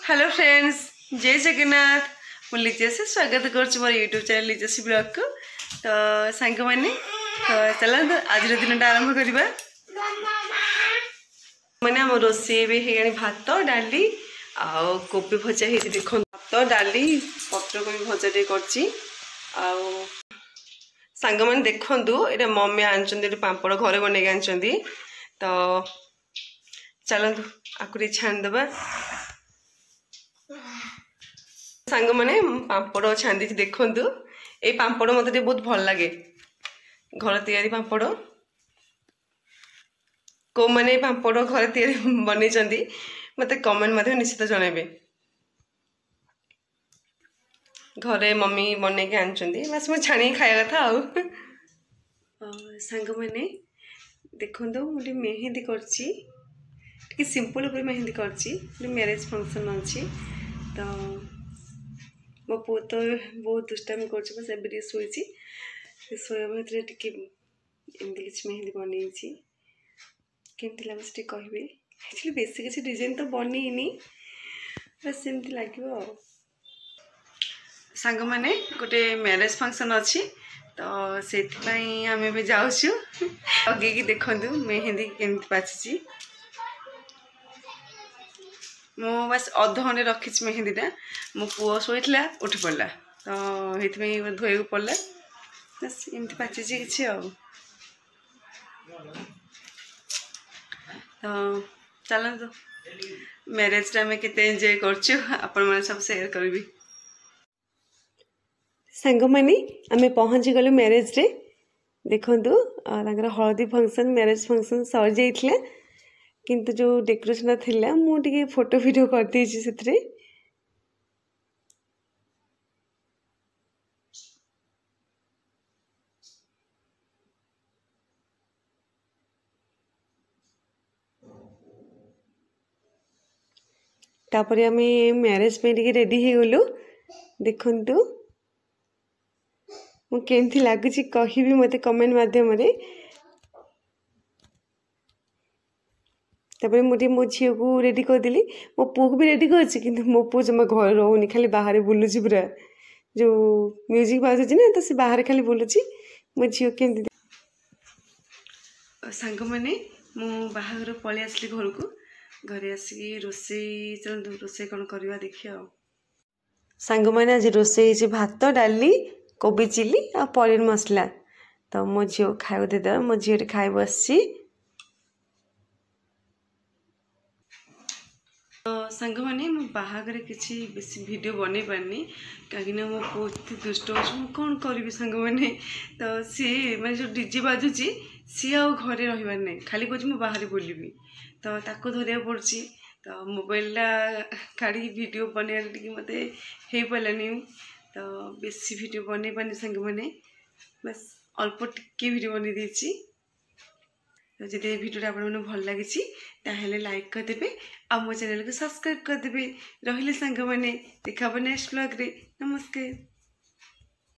Hello friends, जय जगन्नाथ। मु legacy स्वागत कर मोर यूट्यूब चैनल लिजेसी ब्लॉग को। तो सांग मैंने तो चलते आज दिन आरंभ करवा। मैंने आम रोसे भी है भात डाली आउ कोबी भजा है। देख भात डाली पत्रकोबी भजा टे कर सांग मैंने देखु ये मम्मी आनी पापड़ घरे बनई आनी। तो चलतु आकुरी छाणीदे। सांग मैंने पापड़ छाणी देखु ये पापड़ मत बहुत भल लगे। घर तैयारी पापड़ को मैंने पापड़ घर तैयारी बन मत कमेंट निश्चित जनइबे। घरे मम्मी बनई के आनी बस मुझे छाणी खाया कथा सांग मैंने देखो मुझे मेहंदी कर सिंपल मेहंदी कर मैरेज फंक्शन अच्छी। तो मो पु तो बहुत दुष्टामी कर बस एवं शोची शोया भितर एमती किसी मेहंदी बनई केमती लगे कहे। एक्चुअली बेस किसी डिजाइन तो बनईनी बस एमती लगे। सांग मैंने गोटे मैरेज फंक्शन अच्छी तो से आम भी जाऊँ लगे देखु मेहंदी केमती पाची। मु बस अध घंटे रखी मेहंदीटा मो पुओ शोला उठी पड़ा तो ये धोई पड़ा बस एमती पाची कि। तो चलतु मैरेज आम के एंजॉय कर सब शेयर करी। सांग मैंने आम पहुँची गलु मैरेज रे। देखु हल्दी फंक्शन मैरेज फंक्शन सरी जाइए किंतु जो डेकोरेशन थिला मुझे फोटो वीडियो कर दी से। तापर आम मैरेज में रेडी हो गलु। देखु मुझे लगुच कहि मत कमेंट माध्यम। तापर मुझे मो झी को रेडी करदेली मो पु को भी रेडी कर मो पु जमा घर रोनी खाली बाहर बुलूची पूरा जो म्यूजिक बाजुची ना तो सी बाहर खाली बुलूची मो झी के। सांग मैंने मु बाहर पलि आसली घर को घरे आसिक रोसे चलते रोसे कौन करवा देखिए। सांग मैंने आज रोसे भात डाली कोबी चिली आ पनीर मसला तो मो झी खाया देदे। मो झी खाई बस सांग मैंने मो बाहागर किसी बेसी वीडियो बन पारनी कहीं मो पु दुष्ट हो कौन करी सांग मैंने। तो सी मैंने जो डीजे बाजुची सी आ घरे रही ना खाली कह मु बाहर बुलबी तो ताको धरिया पड़ी। तो मोबाइल काढ़ी वीडियो बनवाई मत हो पारानी तो बेसी वीडियो बन पानी सांग मैंने बस अल्प टिके वीडियो बन देती। तो जब ये वीडियो आप भल लगी ताहले लाइक करदे आ मो चैनल को सब्सक्राइब करदे। रहिले सांग मैंने देखा नेक्स्ट ब्लॉग रे। नमस्कार।